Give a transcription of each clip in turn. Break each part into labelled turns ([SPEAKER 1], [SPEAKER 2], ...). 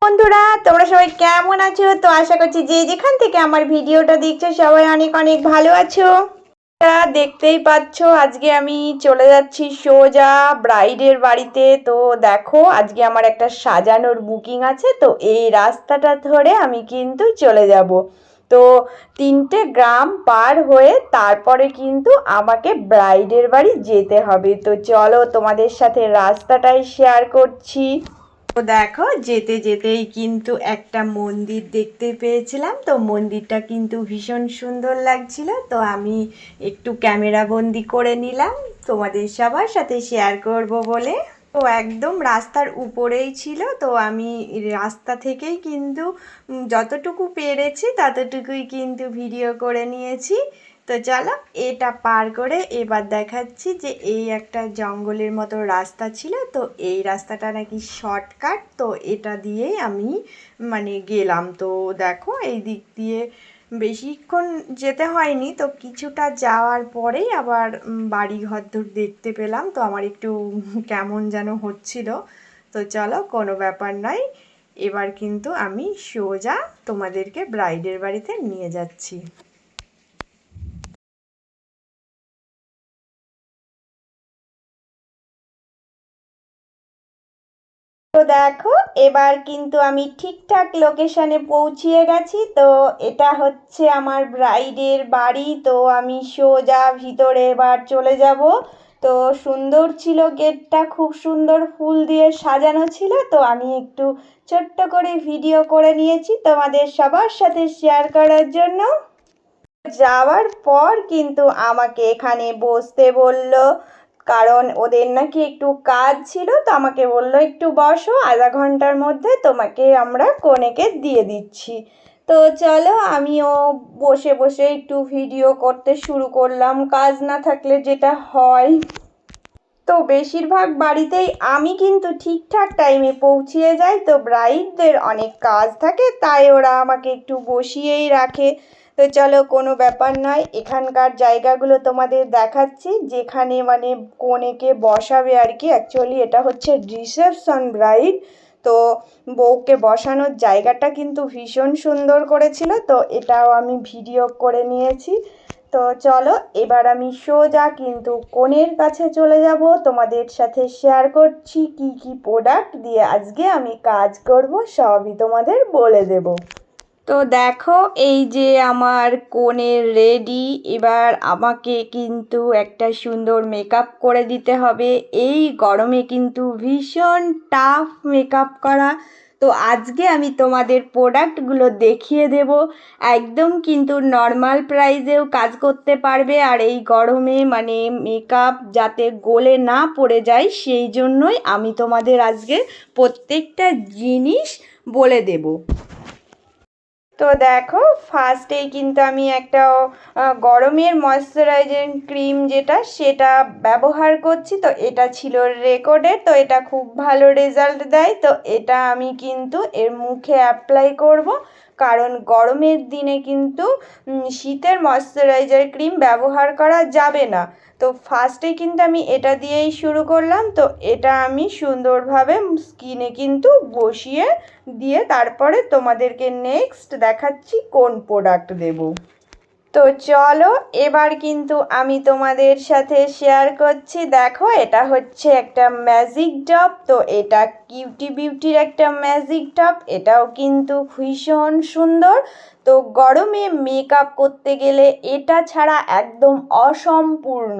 [SPEAKER 1] বন্ধুরা, তোমরা সবাই কেমন আছো? তো আশা করছি যে যেখান থেকে আমার ভিডিওটা দেখছো সবাই অনেক অনেক ভালো আছো। দেখতেই পাচ্ছ আজকে আমি চলে যাচ্ছি সোজা ব্রাইডের বাড়িতে। তো দেখো আজকে আমার একটা সাজানোর বুকিং আছে, তো এই রাস্তাটা ধরে আমি কিন্তু চলে যাব। তো 3টে গ্রাম পার হয়ে তারপরে কিন্তু আমাকে ব্রাইডের বাড়ি যেতে হবে। তো চলো তোমাদের সাথে রাস্তাটাই শেয়ার করছি। তো দেখো যেতে যেতেই কিন্তু একটা মন্দির দেখতে পেয়েছিলাম, তো মন্দিরটা কিন্তু ভীষণ সুন্দর লাগছিল। তো আমি একটু ক্যামেরা বন্দি করে নিলাম তোমাদের সবার সাথে শেয়ার করব বলে। তো একদম রাস্তার উপরেই ছিল, তো আমি রাস্তা থেকেই কিন্তু যতটুকু পেরেছি ততটুকুই কিন্তু ভিডিও করে নিয়েছি। তো চলো এটা পার করে এবার দেখাচ্ছি যে এই একটা জঙ্গলের মতো রাস্তা ছিল, তো এই রাস্তাটা নাকি শর্টকাট, তো এটা দিয়েই আমি গেলাম। তো দেখো এই দিক দিয়ে বেশিক্ষণ যেতে হয়নি, তো কিছুটা যাওয়ার পরেই আবার বাড়ি ঘরদোর দেখতে পেলাম। তো আমার একটু কেমন যেন হচ্ছিল। তো চলো কোনো ব্যাপার নয়, এবার কিন্তু আমি সোজা তোমাদেরকে ব্রাইডের বাড়িতে নিয়ে যাচ্ছি। তো দেখো এবার কিন্তু আমি ঠিকঠাক লোকেশনে পৌঁছিয়ে গেছি। তো এটা হচ্ছে আমার ব্রাইডের বাড়ি। তো আমি সোজা ভিতরে এবার চলে যাব। তো সুন্দর ছিল গেটটা, খুব সুন্দর ফুল দিয়ে সাজানো ছিল। তো আমি একটু ছোট্ট করে ভিডিও করে নিয়েছি তোমাদের সবার সাথে শেয়ার করার জন্য। যাওয়ার পর কিন্তু আমাকে এখানে বসতে বলল, কারণ ওদের নাকি একটু কাজ ছিল। তো আমাকে বললো একটু বসো, আধা ঘন্টার মধ্যে তোমাকে আমরা কনেকে দিয়ে দিচ্ছি। তো চলো আমিও বসে বসে একটু ভিডিও করতে শুরু করলাম, কাজ না থাকলে যেটা হয়। তো বেশিরভাগ বাড়িতেই আমি কিন্তু ঠিকঠাক টাইমে পৌঁছিয়ে যাই, তো ব্রাইডদের অনেক কাজ থাকে তাই ওরা আমাকে একটু বসিয়েই রাখে। তো চলো কোনো ব্যাপার নয়, এখানকার জায়গাগুলো তোমাদের দেখাচ্ছি যেখানে কনেকে বসাবে আর কি। অ্যাকচুয়ালি এটা হচ্ছে রিসেপশন ব্রাইড। তো বউকে বসানোর জায়গাটা কিন্তু ভীষণ সুন্দর করেছিল, তো এটাও আমি ভিডিও করে নিয়েছি। তো চলো এবার আমি সোজা কিন্তু কনের কাছে চলে যাব, তোমাদের সাথে শেয়ার করছি কি কি প্রোডাক্ট দিয়ে আজকে আমি কাজ করব, সবই তোমাদের বলে দেব। তো দেখো এই যে আমার কনের রেডি। এবার আমাকে কিন্তু একটা সুন্দর মেকআপ করে দিতে হবে। এই গরমে কিন্তু ভীষণ টাফ মেকআপ করা। তো আজকে আমি তোমাদের প্রোডাক্টগুলো দেখিয়ে দেব। একদম কিন্তু নর্মাল প্রাইসেও কাজ করতে পারবে, আর এই গরমে মেকআপ যাতে গলে না পড়ে যায় সেই জন্যই আমি তোমাদের আজকে প্রত্যেকটা জিনিস বলে দেব। তো দেখো ফার্স্টেই কিন্তু আমি একটা গরমের ময়শ্চারাইজিং ক্রিম যেটা সেটা ব্যবহার করছি। তো এটা ছিল রেকর্ডের, তো এটা খুব ভালো রেজাল্ট দেয়। তো এটা আমি কিন্তু এর মুখে অ্যাপ্লাই করব, কারণ গরমের দিনে কিন্তু শীতের ময়শ্চারাইজার ক্রিম ব্যবহার করা যাবে না। তো ফার্স্টে কিন্তু আমি এটা দিয়েই শুরু করলাম। তো এটা আমি সুন্দরভাবে স্কিনে কিন্তু বসিয়ে দিয়ে তারপরে তোমাদেরকে নেক্সট দেখাচ্ছি কোন প্রোডাক্ট দেব। তো চলো এবার কিন্তু আমি তোমাদের সাথে শেয়ার করছি। দেখো এটা হচ্ছে একটা ম্যাজিক ড্রপ। তো এটা কিউটি বিউটির একটা ম্যাজিক ড্রপ, এটাও কিন্তু ভীষণ সুন্দর। তো গরমে মেকআপ করতে গেলে এটা ছাড়া একদম অসম্পূর্ণ।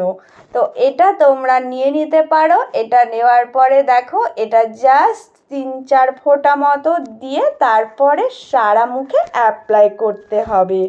[SPEAKER 1] তো এটা তোমরা নিয়ে নিতে পারো। এটা নেওয়ার পরে দেখো এটা জাস্ট 3-4 ফোঁটা মতো দিয়ে তারপরে সারা মুখে অ্যাপ্লাই করতে হবে।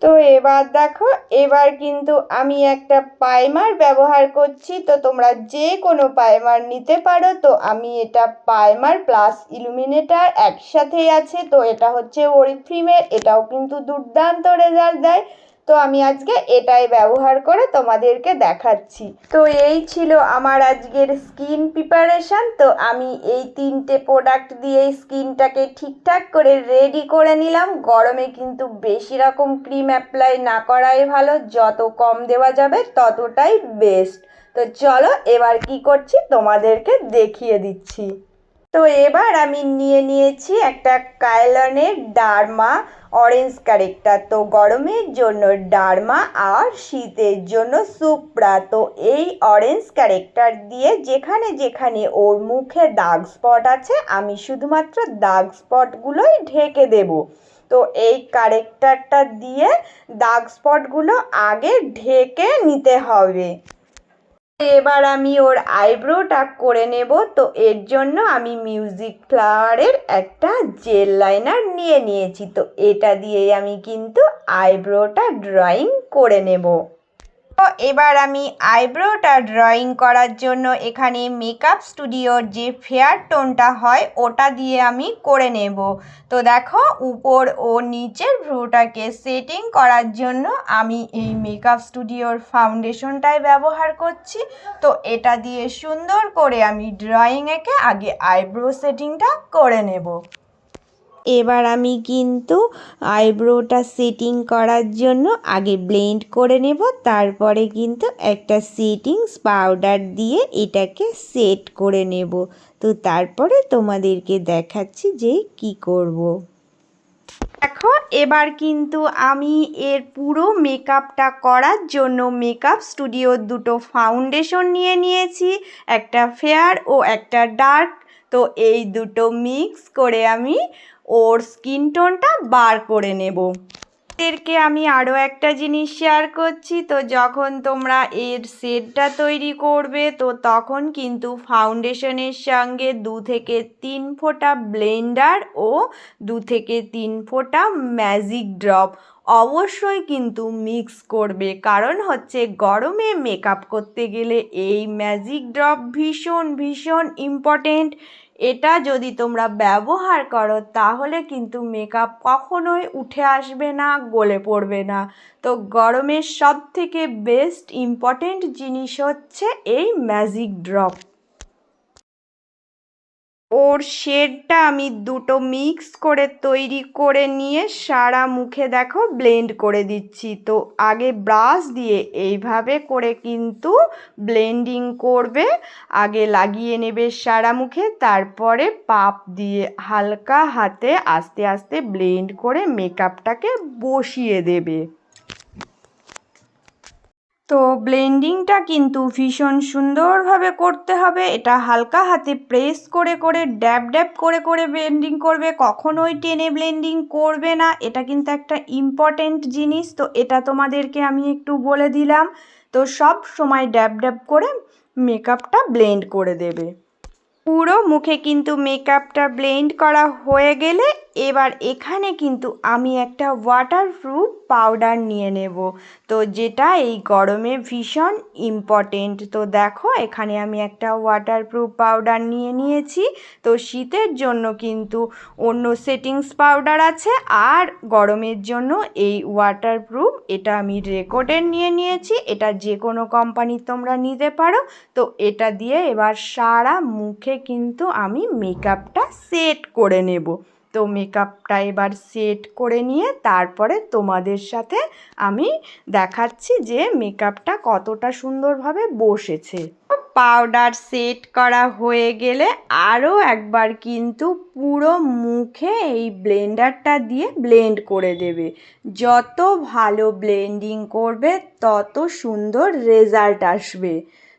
[SPEAKER 1] তো এবার দেখো এবার কিন্তু আমি একটা প্রাইমার ব্যবহার করছি। তো তোমরা যে কোনো প্রাইমার নিতে পারো। তো আমি এটা প্রাইমার প্লাস ইলুমিনেটার একসাথেই আছে। তো এটা হচ্ছে ওরিফ্লেমের, এটাও কিন্তু দুর্দান্ত রেজাল্ট দেয়। তো আমি আজকে এটাই ব্যবহার করে তোমাদেরকে দেখাচ্ছি। তো এই ছিল আমার আজকের স্কিন প্রিপারেশন। তো আমি এই 3টে প্রোডাক্ট দিয়ে স্কিনটাকে ঠিকঠাক করে রেডি করে নিলাম। গরমে কিন্তু বেশি রকম ক্রিম অ্যাপ্লাই না করাই ভালো, যত কম দেওয়া যাবে ততটাই বেস্ট। তো চলো এবার কি করছি তোমাদেরকে দেখিয়ে দিচ্ছি। তো এবার আমি নিয়ে নিয়েছি একটা কায়লনের ডার্মা অরেঞ্জ কারেক্টার। তো গরমের জন্য ডার্মা আর শীতের জন্য সুপ্রা। তো এই অরেঞ্জ কারেক্টার দিয়ে যেখানে যেখানে ওর মুখে দাগ স্পট আছে আমি শুধুমাত্র দাগ স্পটগুলোই ঢেকে দেব। তো এই কারেক্টারটা দিয়ে দাগ স্পটগুলো আগে ঢেকে নিতে হবে। এবার আমি ওর আইব্রোটা করে নেব। তো এর জন্য আমি মিউজিক ফ্লাওয়ারের একটা জেল লাইনার নিয়ে নিয়েছি। তো এটা দিয়েই আমি কিন্তু আইব্রোটা ড্রয়িং করে নেব। তো এবার আমি আইব্রোটা ড্রয়িং করার জন্য এখানে মেকআপ স্টুডিওর যে ফেয়ার টোনটা হয় ওটা দিয়ে আমি করে নেব। তো দেখো উপর ও নিচের ভ্রুটাকে সেটিং করার জন্য আমি এই মেকআপ স্টুডিওর ফাউন্ডেশনটাই ব্যবহার করছি। তো এটা দিয়ে সুন্দর করে আমি ড্রয়িং এঁকে আগে আইব্রো সেটিংটা করে নেব। এবার আমি কিন্তু আইব্রোটা সেটিং করার জন্য আগে ব্লেন্ড করে নেব, তারপরে কিন্তু একটা সেটিংস পাউডার দিয়ে এটাকে সেট করে নেব। তো তারপরে তোমাদেরকে দেখাচ্ছি যে কি করব। দেখো এবার কিন্তু আমি এর পুরো মেকআপটা করার জন্য মেকআপ স্টুডিওর দুটো ফাউন্ডেশন নিয়ে নিয়েছি, একটা ফেয়ার ও একটা ডার্ক। তো এই দুটো মিক্স করে আমি ওর স্কিন টোনটা বার করে নেব। এদেরকে আমি আরও একটা জিনিস শেয়ার করছি। তো যখন তোমরা এর শেডটা তৈরি করবে তো তখন কিন্তু ফাউন্ডেশনের সঙ্গে 2 থেকে 3 ফোঁটা ব্লেন্ডার ও 2 থেকে 3 ফোঁটা ম্যাজিক ড্রপ অবশ্যই কিন্তু মিক্স করবে, কারণ হচ্ছে গরমে মেকআপ করতে গেলে এই ম্যাজিক ড্রপ ভীষণ ভীষণ ইম্পর্টেন্ট। এটা যদি তোমরা ব্যবহার করো তাহলে কিন্তু মেকআপ কখনোই উঠে আসবে না, গলে পড়বে না। তো গরমের সব থেকে বেস্ট ইম্পর্টেন্ট জিনিস হচ্ছে এই ম্যাজিক ড্রপ। ওর শেডটা আমি দুটো মিক্স করে তৈরি করে নিয়ে সারা মুখে দেখো ব্লেন্ড করে দিচ্ছি। তো আগে ব্রাশ দিয়ে এইভাবে করে কিন্তু ব্লেন্ডিং করবে, আগে লাগিয়ে নেবে সারা মুখে, তারপরে পাপ দিয়ে হালকা হাতে আস্তে আস্তে ব্লেন্ড করে মেকআপটাকে বসিয়ে দেবে। তো ব্লেন্ডিংটা কিন্তু ভীষণ সুন্দরভাবে করতে হবে। এটা হালকা হাতে প্রেস করে করে ড্যাব ড্যাব করে করে ব্লেন্ডিং করবে, কখনোই টেনে ব্লেন্ডিং করবে না। এটা কিন্তু একটা ইম্পর্টেন্ট জিনিস, তো এটা তোমাদেরকে আমি একটু বলে দিলাম। তো সব সময় ড্যাব ড্যাব করে মেকআপটা ব্লেন্ড করে দেবে। পুরো মুখে কিন্তু মেকআপটা ব্লেন্ড করা হয়ে গেলে এবার এখানে কিন্তু আমি একটা ওয়াটারপ্রুফ পাউডার নিয়ে নেব, তো যেটা এই গরমে ভীষণ ইম্পর্টেন্ট। তো দেখো এখানে আমি একটা ওয়াটারপ্রুফ পাউডার নিয়ে নিয়েছি। তো শীতের জন্য কিন্তু অন্য সেটিংস পাউডার আছে, আর গরমের জন্য এই ওয়াটারপ্রুফ এটা আমি রেকর্ডের নিয়ে নিয়েছি। এটা যে কোনো কোম্পানির তোমরা নিতে পারো। তো এটা দিয়ে এবার সারা মুখে কিন্তু আমি মেকআপটা সেট করে নেব। তো মেকআপটা এবার সেট করে নিয়ে তারপরে তোমাদের সাথে আমি দেখাচ্ছি যে মেকআপটা কতটা সুন্দরভাবে বসেছে। পাউডার সেট করা হয়ে গেলে আরও একবার কিন্তু পুরো মুখে এই ব্লেন্ডারটা দিয়ে ব্লেন্ড করে দেবে। যত ভালো ব্লেন্ডিং করবে তত সুন্দর রেজাল্ট আসবে।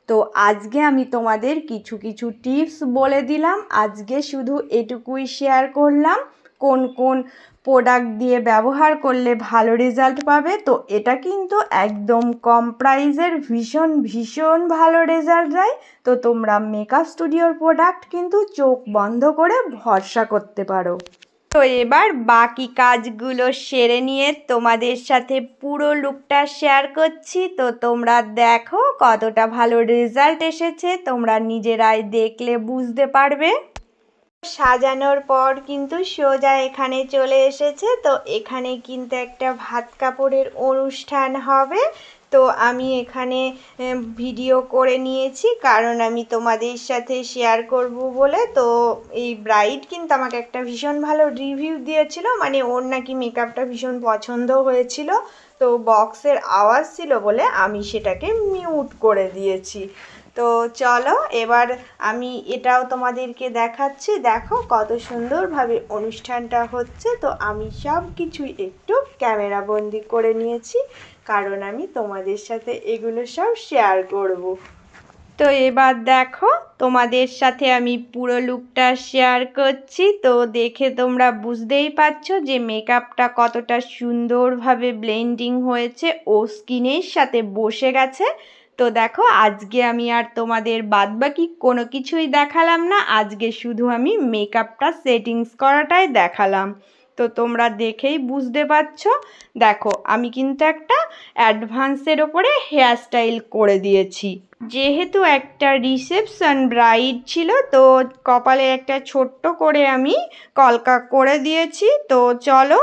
[SPEAKER 1] তো আজকে আমি তোমাদের কিছু কিছু টিপস বলে দিলাম, আজকে শুধু এটুকুই শেয়ার করলাম কোন কোন প্রোডাক্ট দিয়ে ব্যবহার করলে ভালো রেজাল্ট পাবে। তো এটা কিন্তু একদম কম প্রাইসের ভীষণ ভীষণ ভালো রেজাল্ট দেয়। তো তোমরা মেকআপ স্টুডিওর প্রোডাক্ট কিন্তু চোখ বন্ধ করে ভরসা করতে পারো। তো এবার বাকি কাজগুলো সেরে নিয়ে তোমাদের সাথে পুরো লুকটা শেয়ার করছি। তো তোমরা দেখো কতটা ভালো রেজাল্ট এসেছে, তোমরা নিজেরাই দেখলে বুঝতে পারবে। সাজানোর পর কিন্তু সোজা এখানে চলে এসেছে। তো এখানে কিন্তু একটা ভাত কাপড়ের অনুষ্ঠান হবে। তো আমি এখানে ভিডিও করে নিয়েছি, কারণ আমি তোমাদের সাথে শেয়ার করব বলে। তো এই ব্রাইড কিন্তু আমাকে একটা ভীষণ ভালো রিভিউ দিয়েছিল, মানে ওর নাকি মেকআপটা ভীষণ পছন্দ হয়েছিল। তো বক্সের আওয়াজ ছিল বলে আমি সেটাকে মিউট করে দিয়েছি। তো চলো এবার আমি এটাও তোমাদেরকে দেখাচ্ছি। দেখো কত সুন্দরভাবে অনুষ্ঠানটা হচ্ছে। তো আমি সব কিছুই একটু ক্যামেরা বন্দি করে নিয়েছি, কারণ আমি তোমাদের সাথে এগুলো সব শেয়ার করব। তো এবার দেখো তোমাদের সাথে আমি পুরো লুকটা শেয়ার করছি। তো দেখে তোমরা বুঝতেই পারছো যে মেকআপটা কতটা সুন্দরভাবে ব্লেন্ডিং হয়েছে ও স্কিনের সাথে বসে গেছে। তো দেখো আজকে আমি আর তোমাদের বাদবাকি কোনো কিছুই দেখালাম না, আজকে শুধু আমি মেকআপটা সেটিংস করাটাই দেখালাম। তো তোমরা দেখেই বুঝতে পারছো। দেখো আমি কিন্তু একটা অ্যাডভান্সের ওপরে হেয়ার স্টাইল করে দিয়েছি, যেহেতু একটা রিসেপশন ব্রাইড ছিল। তো কপালে একটা ছোট্ট করে আমি কলকা করে দিয়েছি। তো চলো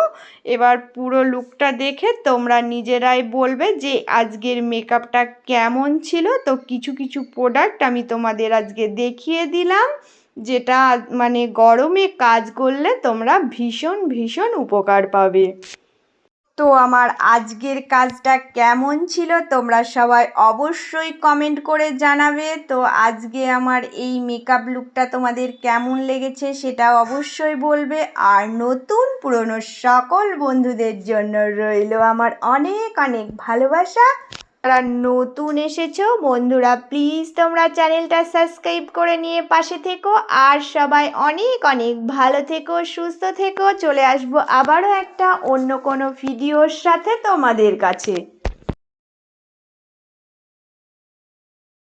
[SPEAKER 1] এবার পুরো লুকটা দেখে তোমরা নিজেরাই বলবে যে আজকের মেকআপটা কেমন ছিল। তো কিছু কিছু প্রোডাক্ট আমি তোমাদের আজকে দেখিয়ে দিলাম, যেটা মানে গরমে কাজ করলে তোমরা ভীষণ ভীষণ উপকার পাবে। তো আমার আজকের কাজটা কেমন ছিল তোমরা সবাই অবশ্যই কমেন্ট করে জানাবে। তো আজকে আমার এই মেকআপ লুকটা তোমাদের কেমন লেগেছে সেটা অবশ্যই বলবে। আর নতুন পুরনো সকল বন্ধুদের জন্য রইল আমার অনেক অনেক ভালোবাসা। যারা নতুন এসেছো বন্ধুরা, প্লিজ তোমরা চ্যানেলটা সাবস্ক্রাইব করে নিয়ে পাশে থেকো। আর সবাই অনেক অনেক ভালো থেকো, সুস্থ থেকো। চলে আসবো আবারও একটা অন্য কোনো ভিডিওর সাথে তোমাদের কাছে।